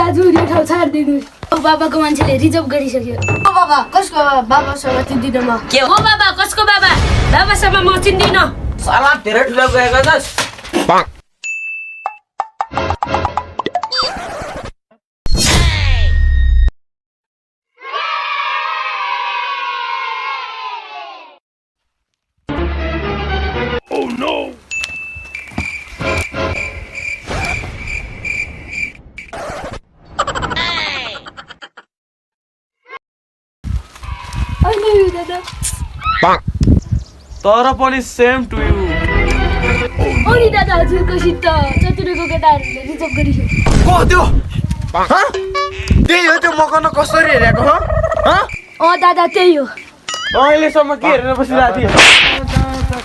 आज यो ठाउँ छाड्दिनु बाबाको मान्छेले रिजर्भ गरिसक्यो ओ बाबा कसको बाबासँग चिन्दिन म के हो बाबा कसको बाबा बाबासँग म चिन्दिन साला धेरै ठुलो गएको छस् तर पनि सेम टु यु अनि दादा हजुरको सित चतुरको केटाहरूले रिजर्भ गरिसक्यो को त्यो त्यही हो त्यो मकन कसरी हेरेको दादा त्यही हो अहिलेसम्म के हेरेर बसिरहेको थिएँ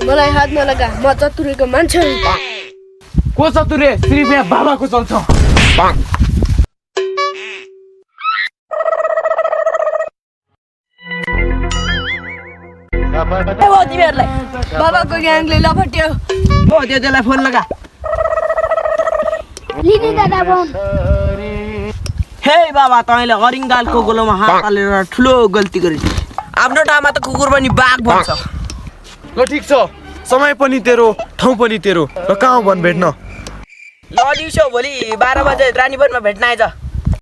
मलाई हात नलगा म चतुरेको मान्छे को चतुरे सिर्फ यहाँ बाबाको चल्छ तिमीहरूलाई बाबाको ग्याङले लपट्यो हो त्यसलाई फोन लगा लिने दादा फोन हे बाबा तँले अरिङ्गालको गोलोमा हात हालेर ठुलो गल्ती गरेछ आफ्नो ठाउँमा त कुकुर पनि बाघ भन्छ ल ठिक छ समय पनि तेरो ठाउँ पनि तेरो र कहाँ भन भेट्न ल दिउँसो भोलि 12 बजे रानीवनमा भेट्न आइज